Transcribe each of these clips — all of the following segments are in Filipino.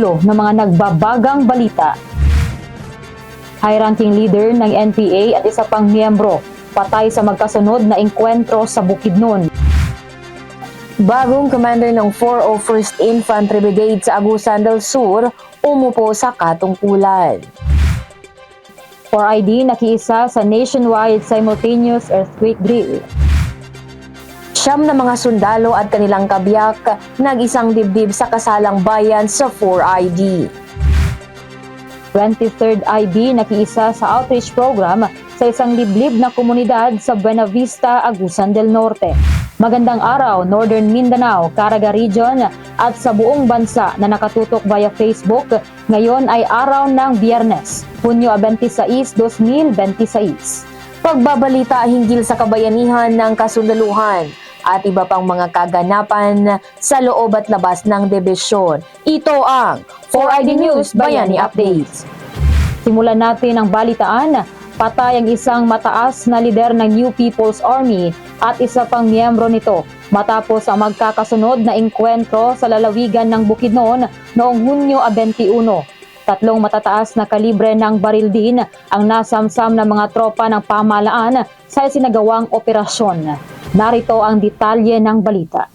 ulo ng mga nagbabagang balita. High-ranking leader ng NPA at isa pang miyembro patay sa magkasunod na engkwentro sa Bukidnon. Bagong commander ng 401st Infantry Brigade sa Agusan del Sur umupo sa katungkulan. 4ID nakiisa sa nationwide simultaneous earthquake drill. 9 na mga sundalo at kanilang kabiyak nag-isang dibdib sa kasalang bayan sa 4ID. 23rd IB nakiisa sa outreach program sa isang liblib na komunidad sa Buena Vista, Agusan del Norte. Magandang araw, Northern Mindanao, Caraga Region at sa buong bansa na nakatutok via Facebook. Ngayon ay araw ng Biyernes, Hunyo 26, 2026. Pagbabalita hinggil sa kabayanihan ng kasundaluhan at iba pang mga kaganapan sa loob at labas ng dibisyon. Ito ang 4ID News Bayani Updates. Simulan natin ang balitaan. Patay ang isang mataas na lider ng New People's Army at isa pang miyembro nito matapos ang magkakasunod na engkwentro sa lalawigan ng Bukidnon noong Hunyo 21. 3 matataas na kalibre ng baril din ang nasamsam ng mga tropa ng pamahalaan sa isinagawang operasyon. Narito ang detalye ng balita.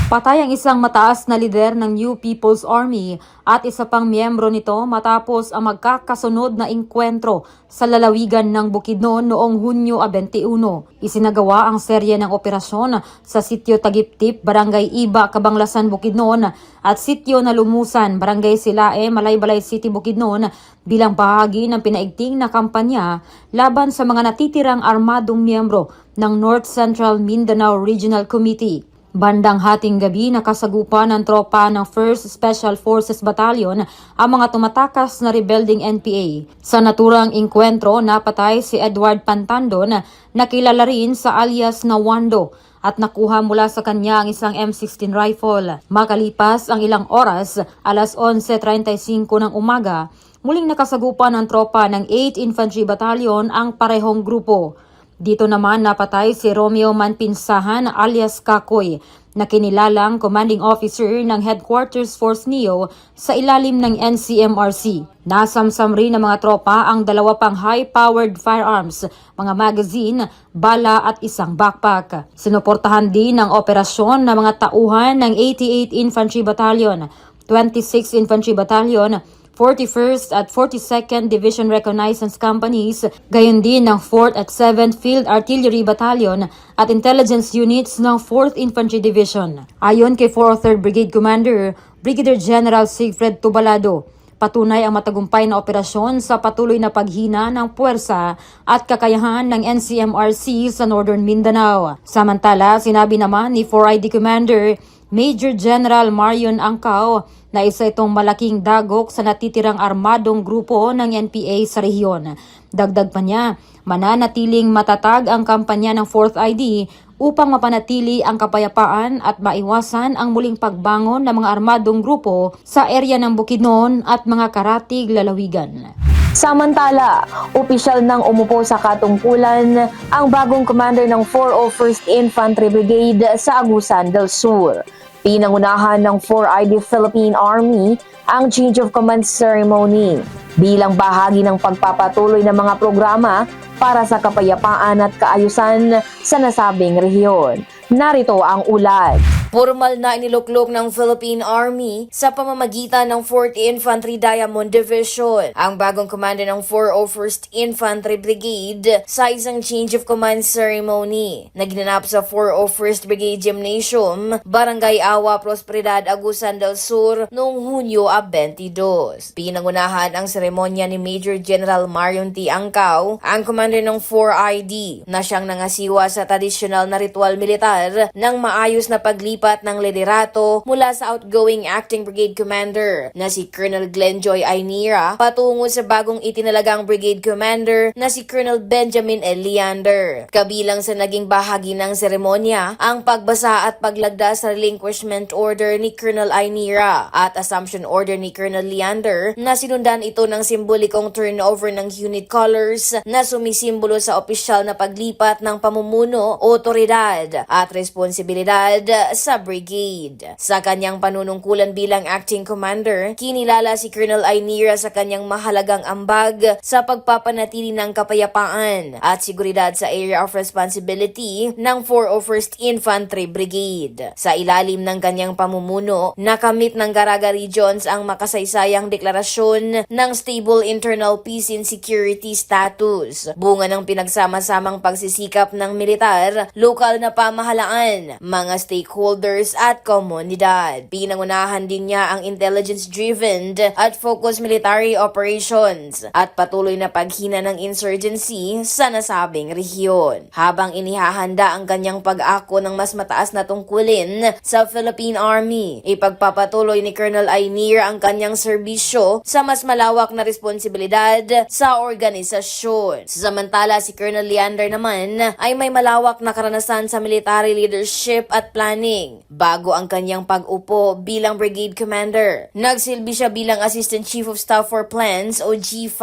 Patay ang isang mataas na lider ng New People's Army at isa pang miyembro nito matapos ang magkakasunod na engkwentro sa lalawigan ng Bukidnon noong Hunyo 21. Isinagawa ang serye ng operasyon sa sitio Tagiptip, Barangay Iba, Cabanglasan, Bukidnon at sitio na Lumusan, Barangay Silae, Malaybalay City, Bukidnon bilang bahagi ng pinaigting na kampanya laban sa mga natitirang armadong miyembro ng North Central Mindanao Regional Committee. Bandang hating gabi nakasagupa ng tropa ng 1st Special Forces Battalion ang mga tumatakas na rebelding NPA. Sa naturang engkwentro napatay si Edward Pantandon na kilala rin sa alias na Wando at nakuha mula sa kanya ang isang M16 rifle. Makalipas ang ilang oras, alas 11:35 ng umaga, muling nakasagupa ng tropa ng 8th Infantry Battalion ang parehong grupo. Dito naman napatay si Romeo Manpinsahan alias Kakoy na kinilalang commanding officer ng Headquarters Force Neo sa ilalim ng NCMRC. Nasamsam rin ng mga tropa ang 2 pang high-powered firearms, mga magazine, bala at isang backpack. Sinuportahan din ang operasyon ng mga tauhan ng 88th Infantry Battalion, 26th Infantry Battalion, 41st at 42nd Division Reconnaissance Companies, gayon din ng 4th at 7th Field Artillery Battalion at intelligence units ng 4th Infantry Division. Ayon kay 403rd Brigade Commander, Brigadier General Sigfred Tubalado, patunay ang matagumpay na operasyon sa patuloy na paghina ng puwersa at kakayahan ng NCMRC sa Northern Mindanao. Samantala, sinabi naman ni 4ID Commander Major General Marion Angkao na isa itong malaking dagok sa natitirang armadong grupo ng NPA sa rehiyon. Dagdag pa niya, mananatiling matatag ang kampanya ng 4th ID upang mapanatili ang kapayapaan at maiwasan ang muling pagbangon ng mga armadong grupo sa area ng Bukidnon at mga karatig lalawigan. Samantala, opisyal nang umupo sa katungkulan ang bagong commander ng 401st Infantry Brigade sa Agusan del Sur. Pinangunahan ng 4ID Philippine Army ang Change of Command Ceremony bilang bahagi ng pagpapatuloy ng mga programa para sa kapayapaan at kaayusan sa nasabing rehiyon. Narito ang ulat. Formal na iniluklok ng Philippine Army sa pamamagitan ng 4th Infantry Diamond Division ang bagong commander ng 401st Infantry Brigade sa isang change of command ceremony na ginanap sa 401st Brigade Gymnasium, Barangay Awa, Prosperidad, Agusan del Sur noong Hunyo 22. Pinangunahan ang seremonya ni Major General Marion T. Angkao, ang commander ng 4ID, na siyang nangasiwa sa tradisyonal na ritual militar ng maayos na paglipat ng liderato mula sa outgoing acting brigade commander na si Colonel Glenjoy Ainira patungo sa bagong itinalagang brigade commander na si Colonel Benjamin L. Leander. Kabilang sa naging bahagi ng seremonya ang pagbasa at paglagda sa relinquishment order ni Colonel Ainira at assumption order ni Colonel Leander na sinundan ito ng simbolikong turnover ng unit colors na sumisimbolo sa opisyal na paglipat ng pamumuno, otoridad at responsibilidad sa brigade. Sa kanyang panunungkulan bilang acting commander, kinilala si Colonel Ainira sa kanyang mahalagang ambag sa pagpapanatili ng kapayapaan at seguridad sa area of responsibility ng 401st Infantry Brigade. Sa ilalim ng kanyang pamumuno, nakamit ng Caraga Regions ang makasaysayang deklarasyon ng Stable Internal Peace and Security Status, bunga ng pinagsama-samang pagsisikap ng militar, lokal na pamahalaan, mga stakeholders at komunidad. Pinangunahan din niya ang intelligence-driven at focused military operations at patuloy na paghina ng insurgency sa nasabing rehiyon. Habang inihahanda ang kanyang pag-ako ng mas mataas na tungkulin sa Philippine Army, ipagpapatuloy ni Colonel Ainir ang kanyang serbisyo sa mas malawak na responsibilidad sa organisasyon. Samantala, si Colonel Leander naman ay may malawak na karanasan sa military leadership at planning bago ang kanyang pag-upo bilang brigade commander. Nagsilbi siya bilang Assistant Chief of Staff for Plans o G5,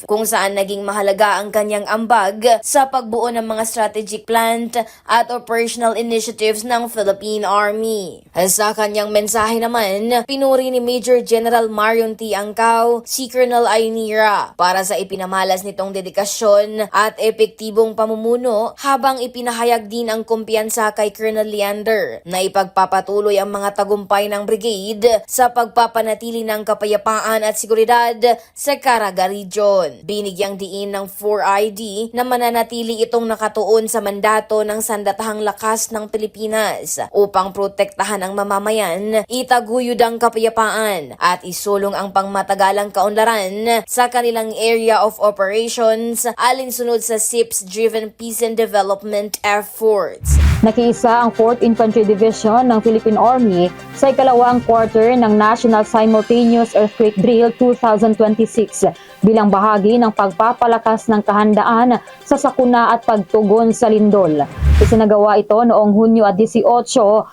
kung saan naging mahalaga ang kanyang ambag sa pagbuo ng mga strategic plan at operational initiatives ng Philippine Army. Sa kanyang mensahe naman, pinuri ni Major General Marion T. Angkao si Colonel Ainira para sa ipinamalas nitong dedikasyon at epektibong pamumuno, habang ipinahayag din ang kumpiyansa kay Colonel Leander na ipagpapatuloy ang mga tagumpay ng brigade sa pagpapanatili ng kapayapaan at seguridad sa Caraga Region. Binigyang diin ng 4ID na mananatili itong nakatuon sa mandato ng Sandatahang Lakas ng Pilipinas upang protektahan ang mamamayan, itaguyod ang kapayapaan at isulong ang pangmatagalang kaunlaran sa kanilang area of operations alinsunod sa SIPS-driven peace and development efforts. Nakiisa ang 4th Infantry Division ng Philippine Army sa ikalawang quarter ng National Simultaneous Earthquake Drill 2026 bilang bahagi ng pagpapalakas ng kahandaan sa sakuna at pagtugon sa lindol. Isinagawa ito noong Hunyo 18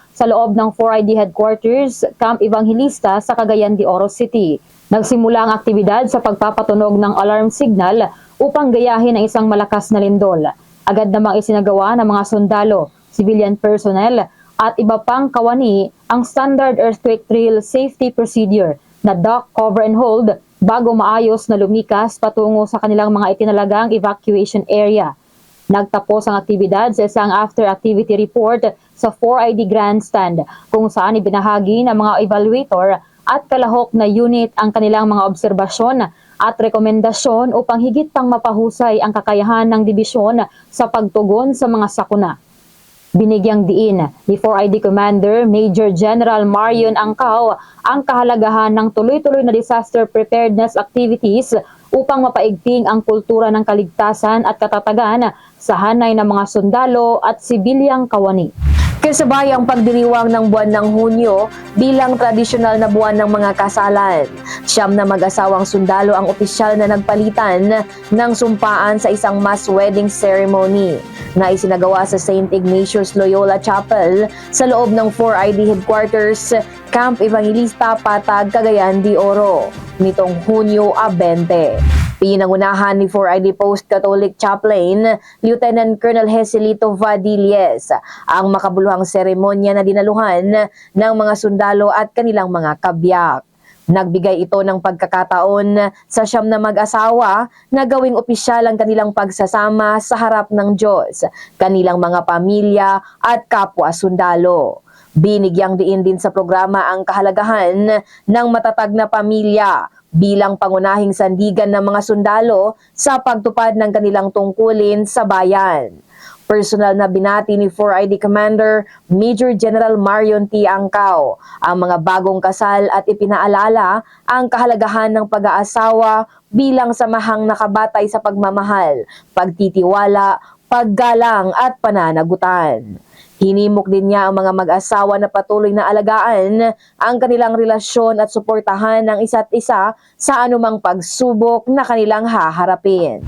sa loob ng 4ID Headquarters, Camp Evangelista sa Cagayan de Oro City. Nagsimula ang aktibidad sa pagpapatunog ng alarm signal upang gayahin ang isang malakas na lindol. Agad namang isinagawa ng mga sundalo, civilian personnel at iba pang kawani ang standard earthquake drill safety procedure na duck, cover and hold bago maayos na lumikas patungo sa kanilang mga itinalagang evacuation area. Nagtapos ang aktibidad sa isang after-activity report sa 4ID Grandstand kung saan ibinahagi ng mga evaluator at kalahok na unit ang kanilang mga obserbasyon at rekomendasyon upang higit pang mapahusay ang kakayahan ng dibisyon sa pagtugon sa mga sakuna. Binigyang diin ni 4ID Commander Major General Marion Angkao ang kahalagahan ng tuloy-tuloy na disaster preparedness activities upang mapaigting ang kultura ng kaligtasan at katatagan sa hanay ng mga sundalo at sibilyang kawani. Kasabay ang pagdiriwang ng buwan ng Hunyo bilang tradisyonal na buwan ng mga kasalan. 9 na mag-asawang sundalo ang opisyal na nagpalitan ng sumpaan sa isang mass wedding ceremony na isinagawa sa St. Ignatius Loyola Chapel sa loob ng 4ID Headquarters, Camp Evangelista, Patag, Cagayan de Oro nitong Hunyo 20. Pinangunahan ni 4ID Post Catholic Chaplain Lieutenant Colonel Jeselito Vadilles ang makabuluhang seremonya na dinaluhan ng mga sundalo at kanilang mga kabiyak. Nagbigay ito ng pagkakataon sa 9 na mag-asawa na gawing opisyal ang kanilang pagsasama sa harap ng Diyos, kanilang mga pamilya at kapwa sundalo. Binigyang diin din sa programa ang kahalagahan ng matatag na pamilya bilang pangunahing sandigan ng mga sundalo sa pagtupad ng kanilang tungkulin sa bayan. Personal na binati ni 4ID Commander Major General Marion T. Angkao ang mga bagong kasal at ipinaalala ang kahalagahan ng pag-aasawa bilang samahang nakabatay sa pagmamahal, pagtitiwala, paggalang at pananagutan. Hinimok din niya ang mga mag-asawa na patuloy na alagaan ang kanilang relasyon at suportahan ng isa't isa sa anumang pagsubok na kanilang haharapin.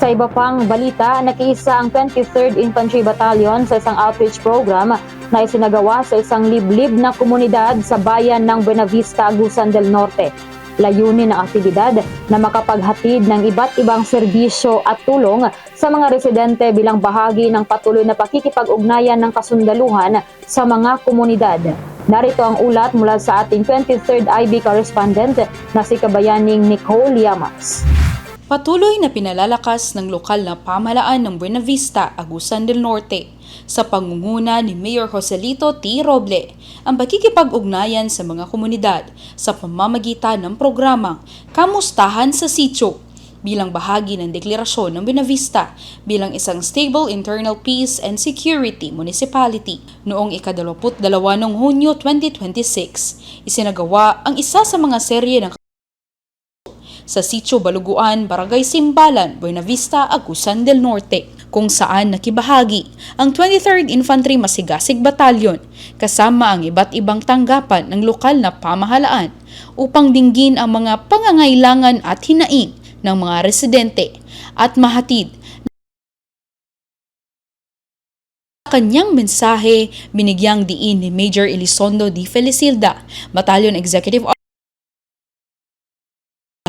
Sa iba pang balita, nakiisa ang 23rd Infantry Battalion sa isang outreach program na isinagawa sa isang liblib na komunidad sa bayan ng Buenavista, Agusan del Norte. Layunin ng aktibidad na makapaghatid ng iba't ibang serbisyo at tulong sa mga residente bilang bahagi ng patuloy na pakikipag-ugnayan ng kasundaluhan sa mga komunidad. Narito ang ulat mula sa ating 23rd IB correspondent na si Kabayaning Nicole Llamas. Patuloy na pinalalakas ng lokal na pamahalaan ng Buena Vista, Agusan del Norte sa pangunguna ni Mayor Joselito T. Roble ang pakikipag-ugnayan sa mga komunidad sa pamamagitan ng programang Kamustahan sa Sitio bilang bahagi ng deklarasyon ng Buena Vista bilang isang stable internal peace and security municipality. Noong ika-22 ng Hunyo 2026, isinagawa ang isa sa mga serye ng sa Sitio Baluguan, Barangay Simbalan, Buena Vista, Agusan del Norte, kung saan nakibahagi ang 23rd Infantry Masigasig Battalion kasama ang iba't ibang tanggapan ng lokal na pamahalaan upang dinggin ang mga pangangailangan at hinaing ng mga residente at mahatid. Kanyang mensahe, binigyang diin ni Major Elizondo D. Felicilda, Battalion Executive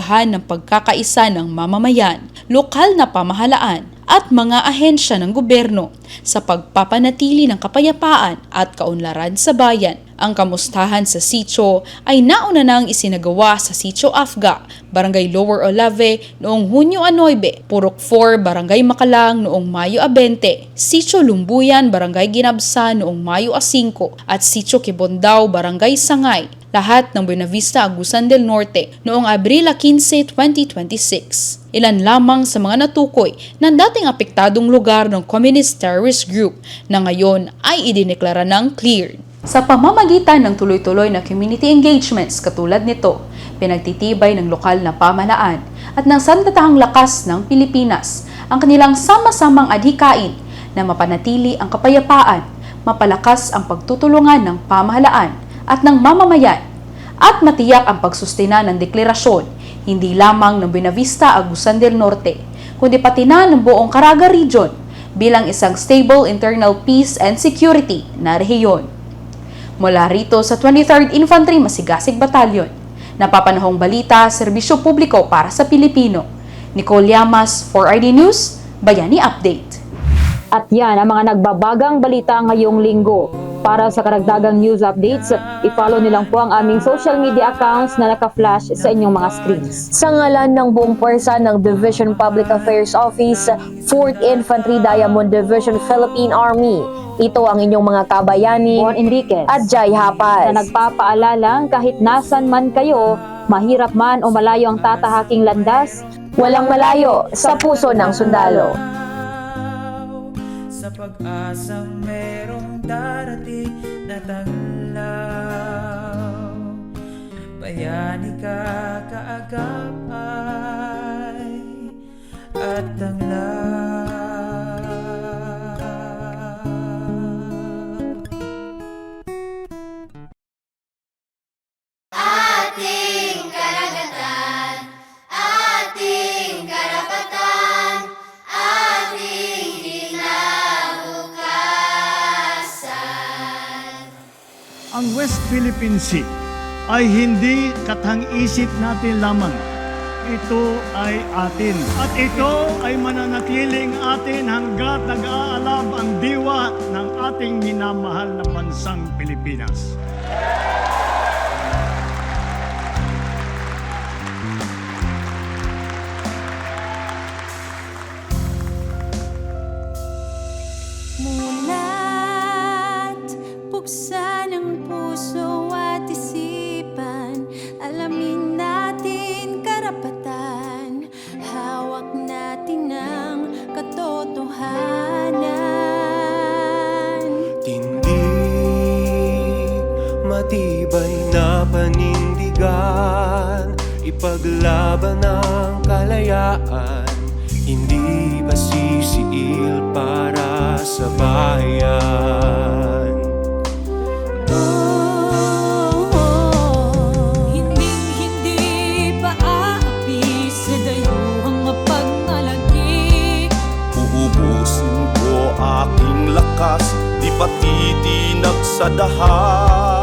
ng pagkakaisa ng mamamayan, lokal na pamahalaan at mga ahensya ng gobyerno sa pagpapanatili ng kapayapaan at kaunlaran sa bayan. Ang kamustahan sa sitio ay nauna nang isinagawa sa Sitio Afga, Barangay Lower Olave noong Hunyo 9, Purok 4, Barangay Makalang noong Mayo 20, Sitio Lumbuyan, Barangay Ginabsa noong Mayo 5 at Sitio Kibondao, Barangay Sangay, lahat ng Buena Vista, Agusan del Norte noong Abril 15, 2026. Ilan lamang sa mga natukoy ng dating apektadong lugar ng Communist Terrorist Group na ngayon ay idineklara ng cleared. Sa pamamagitan ng tuloy-tuloy na community engagements katulad nito, pinagtitibay ng lokal na pamahalaan at ng sandatahang lakas ng Pilipinas ang kanilang sama-samang adhikain na mapanatili ang kapayapaan, mapalakas ang pagtutulungan ng pamahalaan at ng mamamayan at matiyak ang pagsustina ng deklarasyon hindi lamang ng Buena Vista, Agusan del Norte, kundi pati na ng buong Caraga Region bilang isang stable internal peace and security na rehiyon. Mula rito sa 23rd Infantry Masigasig Battalion, napapanahong balita, serbisyo publiko para sa Pilipino. Nicole Llamas, 4ID News, Bayani Update. At yan ang mga nagbabagang balita ngayong linggo. Para sa karagdagang news updates, i-follow nilang po ang aming social media accounts na naka-flash sa inyong mga screens. Sa ngalan ng buong puwersa ng Division Public Affairs Office, 4th Infantry Diamond Division Philippine Army, ito ang inyong mga kabayani Juan Enriquez at Jai Hapas na nagpapaalalang kahit nasan man kayo, mahirap man o malayo ang tatahaking landas, walang malayo sa puso ng sundalo. Sa pag-asang merong darating na taglaw, bayani ka kaagapay at tanglaw. Ating karagatan, ating karapatan, ating kinabukasan. Ang West Philippine Sea ay hindi katang-isip natin lamang. Ito ay atin. At ito ay mananatiling atin hanggat nag-aalab ang diwa ng ating minamahal na bansang Pilipinas. Mulat, buksan ang puso at isipan, alamin natin karapatan, hawak natin ang katotohanan. Tindig, matibay na panindigan, ipaglaban ang kalayaan, hindi basisiil para sa bayan. Hindi pa aapi sa dayuhang mapagmalaki. Uubusin ko aking lakas, di patitinag sa dahan.